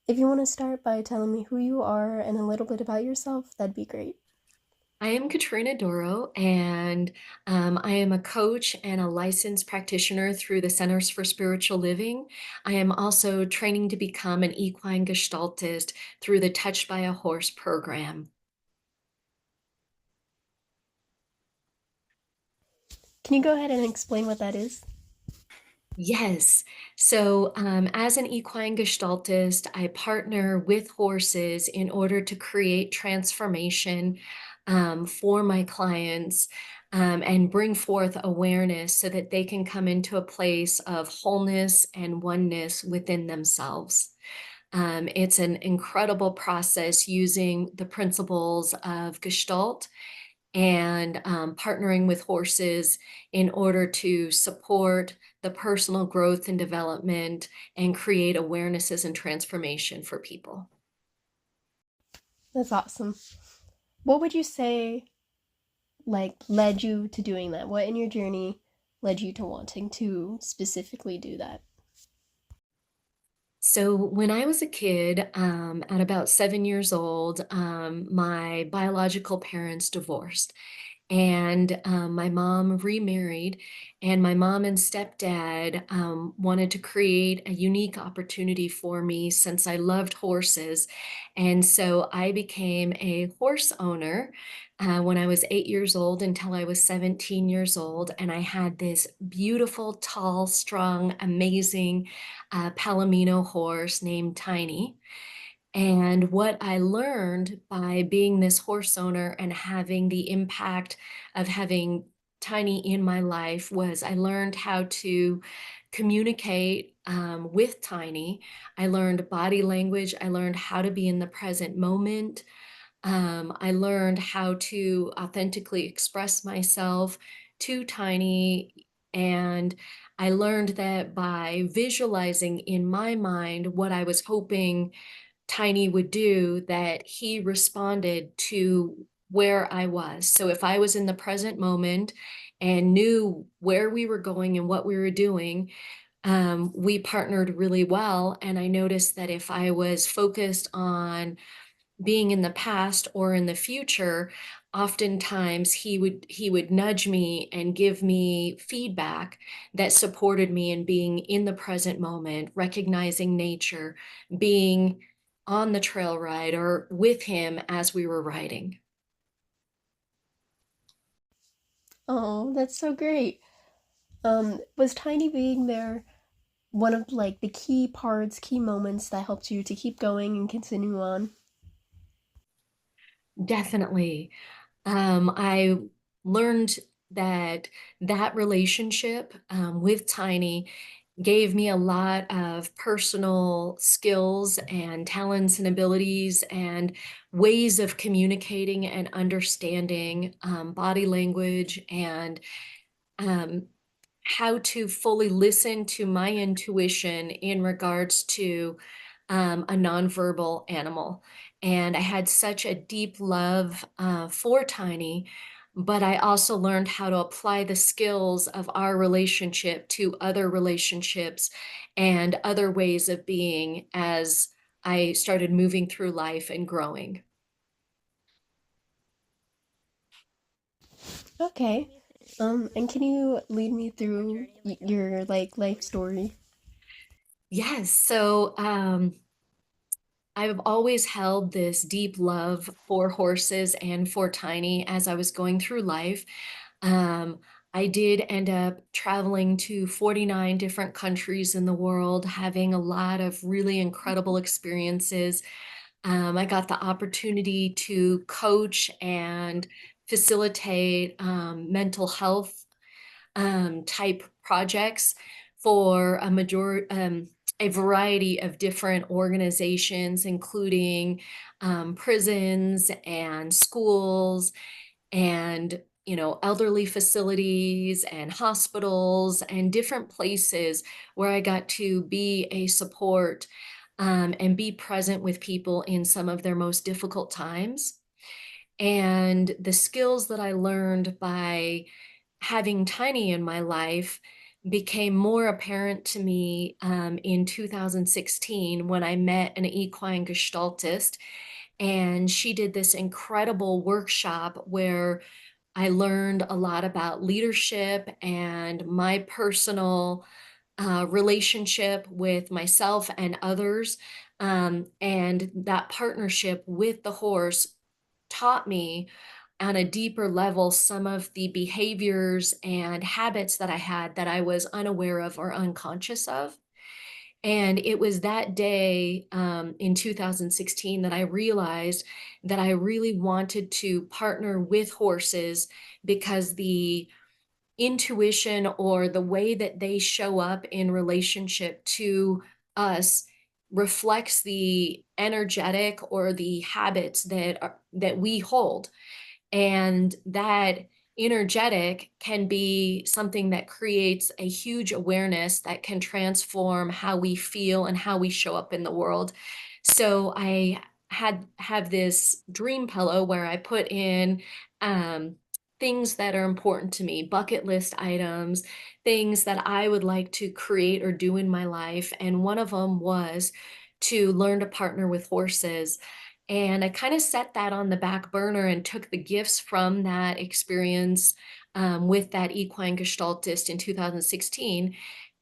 If you want to start by telling me who you are and a little bit about yourself, that'd be great. I am Katrina Doro, and I am a coach and a licensed practitioner through the Centers for Spiritual Living. I am also training to become an equine gestaltist through the Touched by a Horse program. Can you go ahead and explain what that is? Yes. So, as an equine gestaltist, I partner with horses in order to create transformation for my clients and bring forth awareness so that they can come into a place of wholeness and oneness within themselves. It's an incredible process using the principles of Gestalt and partnering with horses in order to support the personal growth and development and create awarenesses and transformation for people. That's awesome. What would you say led you to doing that? What in your journey led you to wanting to specifically do that? So when I was a kid, at about 7 years old, my biological parents divorced. And my mom remarried, and my mom and stepdad wanted to create a unique opportunity for me since I loved horses. And so I became a horse owner when I was 8 years old until I was 17 years old. And I had this beautiful, tall, strong, amazing Palomino horse named Tiny. And what I learned by being this horse owner and having the impact of having Tiny in my life was I learned how to communicate with Tiny. I learned body language. I learned how to be in the present moment. I learned how to authentically express myself to Tiny. And I learned that by visualizing in my mind what I was hoping Tiny would do, that he responded to where I was. So if I was in the present moment and knew where we were going and what we were doing, we partnered really well. And I noticed that if I was focused on being in the past or in the future, oftentimes he would nudge me and give me feedback that supported me in being in the present moment, recognizing nature, being on the trail ride or with him as we were riding. Oh, that's so great. Was Tiny being there one of the key parts, key moments that helped you to keep going and continue on? Definitely. I learned that that relationship with Tiny gave me a lot of personal skills and talents and abilities and ways of communicating and understanding body language and um, how to fully listen to my intuition in regards to a nonverbal animal. And I had such a deep love for Tiny, but I also learned how to apply the skills of our relationship to other relationships and other ways of being as I started moving through life and growing. Okay. And can you lead me through your life story? Yes, so I've always held this deep love for horses and for Tiny as I was going through life. Um, I did end up traveling to 49 different countries in the world, having a lot of really incredible experiences. I got the opportunity to coach and facilitate mental health type projects for a variety of different organizations, including prisons and schools and elderly facilities and hospitals and different places where I got to be a support and be present with people in some of their most difficult times. And the skills that I learned by having Tiny in my life became more apparent to me in 2016 when I met an equine gestaltist. And she did this incredible workshop where I learned a lot about leadership and my personal relationship with myself and others. And that partnership with the horse taught me on a deeper level some of the behaviors and habits that I had that I was unaware of or unconscious of. And it was that day in 2016 that I realized that I really wanted to partner with horses because the intuition or the way that they show up in relationship to us reflects the energetic or the habits that we hold, and that energetic can be something that creates a huge awareness that can transform how we feel and how we show up in the world. So I have this dream pillow where I put in um, things that are important to me, bucket list items, things that I would like to create or do in my life. And one of them was to learn to partner with horses. And I kind of set that on the back burner and took the gifts from that experience with that equine gestaltist in 2016,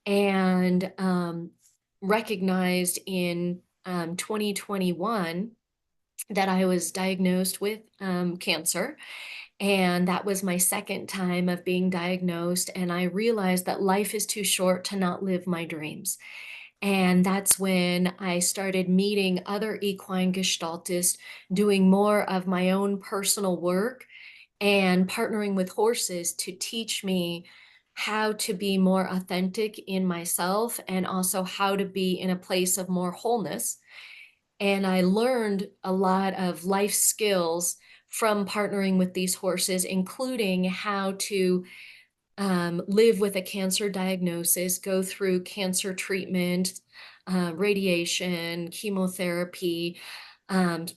and recognized in 2021 that I was diagnosed with cancer. And that was my second time of being diagnosed. And I realized that life is too short to not live my dreams. And that's when I started meeting other equine gestaltists, doing more of my own personal work and partnering with horses to teach me how to be more authentic in myself and also how to be in a place of more wholeness. And I learned a lot of life skills from partnering with these horses, including how to live with a cancer diagnosis, go through cancer treatment, radiation, chemotherapy,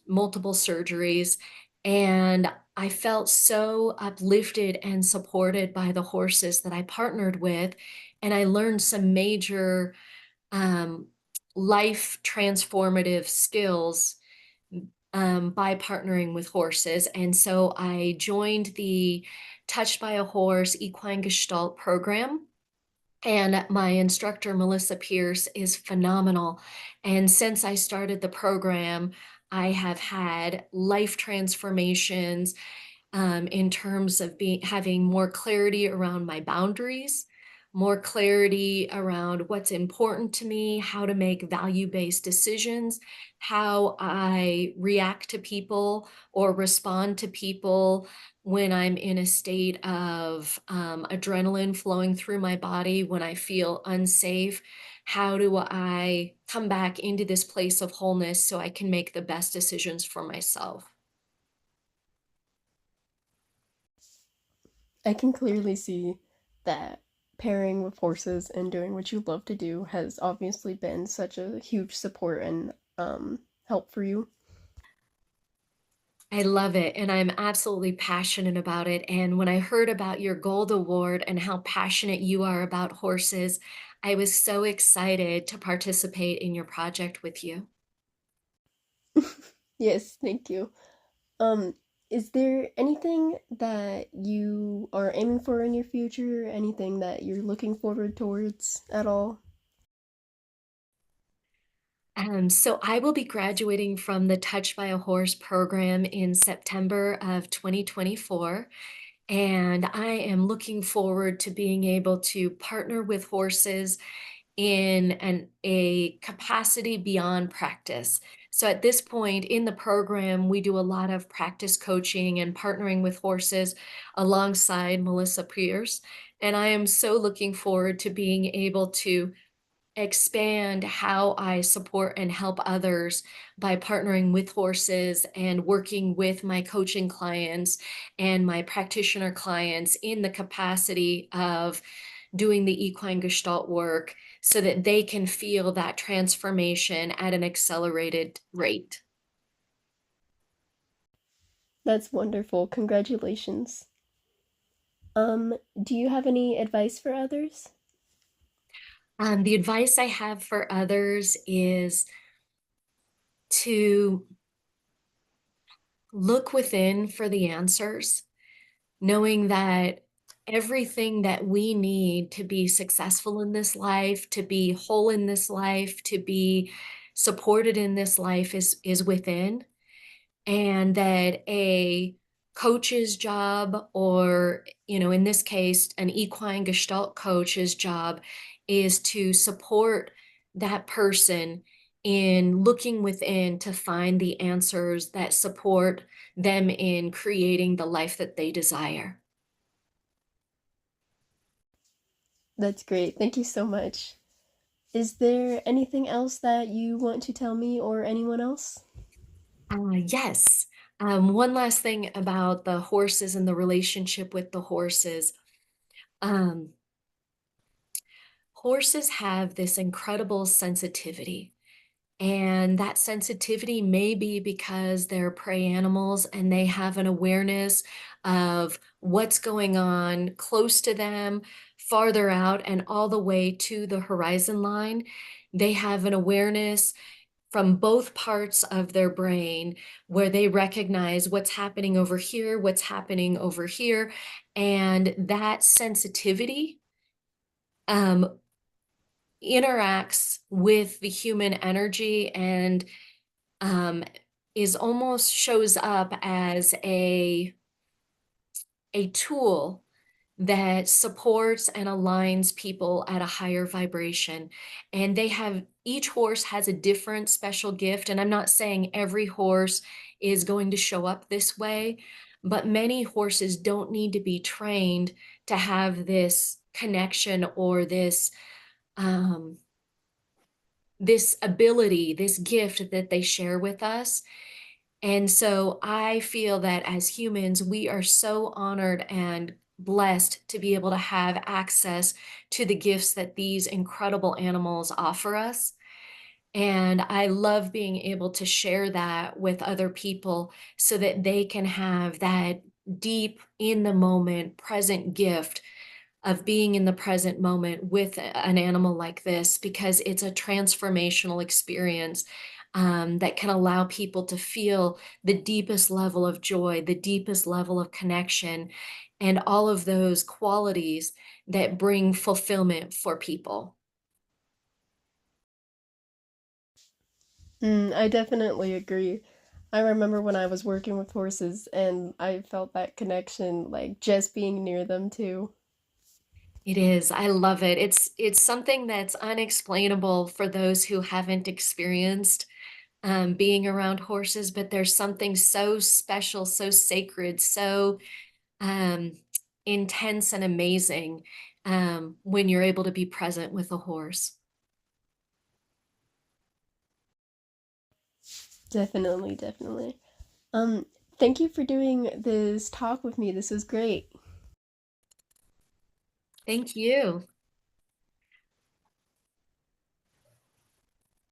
multiple surgeries. And I felt so uplifted and supported by the horses that I partnered with. And I learned some major um, life transformative skills by partnering with horses. And so I joined the Touched by a Horse Equine Gestalt program. And my instructor, Melissa Pierce, is phenomenal. And since I started the program, I have had life transformations in terms of having more clarity around my boundaries, more clarity around what's important to me, how to make value-based decisions, how I react to people or respond to people when I'm in a state of adrenaline flowing through my body, when I feel unsafe. How do I come back into this place of wholeness so I can make the best decisions for myself? I can clearly see that pairing with horses and doing what you love to do has obviously been such a huge support and help for you. I love it, and I'm absolutely passionate about it. And when I heard about your Gold Award and how passionate you are about horses, I was so excited to participate in your project with you. Yes, thank you. Um, is there anything that you are aiming for in your future? Anything that you're looking forward towards at all? So I will be graduating from the Touched by a Horse program in September of 2024. And I am looking forward to being able to partner with horses in a capacity beyond practice. So at this point in the program, we do a lot of practice coaching and partnering with horses alongside Melissa Pierce. And I am so looking forward to being able to expand how I support and help others by partnering with horses and working with my coaching clients and my practitioner clients in the capacity of doing the equine gestalt work so that they can feel that transformation at an accelerated rate. That's wonderful. Congratulations. Do you have any advice for others? The advice I have for others is to look within for the answers, knowing that everything that we need to be successful in this life, to be whole in this life, to be supported in this life is within, and that a coach's job, or in this case an equine gestalt coach's job, is to support that person in looking within to find the answers that support them in creating the life that they desire. That's great. Thank you so much. Is there anything else that you want to tell me or anyone else? Yes. One last thing about the horses and the relationship with the horses. Um, Horses have this incredible sensitivity, and that sensitivity may be because they're prey animals and they have an awareness of what's going on close to them, farther out, and all the way to the horizon line. They have an awareness from both parts of their brain where they recognize what's happening over here, what's happening over here, and that sensitivity um, interacts with the human energy, and um, is almost shows up as a tool that supports and aligns people at a higher vibration. And each horse has a different special gift. And I'm not saying every horse is going to show up this way, but many horses don't need to be trained to have this connection, or um, this ability, this gift that they share with us. And so I feel that as humans, we are so honored and blessed to be able to have access to the gifts that these incredible animals offer us. And I love being able to share that with other people so that they can have that deep, in the moment, present gift of being in the present moment with an animal like this, because it's a transformational experience that can allow people to feel the deepest level of joy, the deepest level of connection, and all of those qualities that bring fulfillment for people. I definitely agree. I remember when I was working with horses and I felt that connection, like just being near them too. It is. I love it. It's something that's unexplainable for those who haven't experienced being around horses, but there's something so special, so sacred, so um, intense and amazing when you're able to be present with a horse. Definitely, definitely. Um, Thank you for doing this talk with me. This was great. Thank you.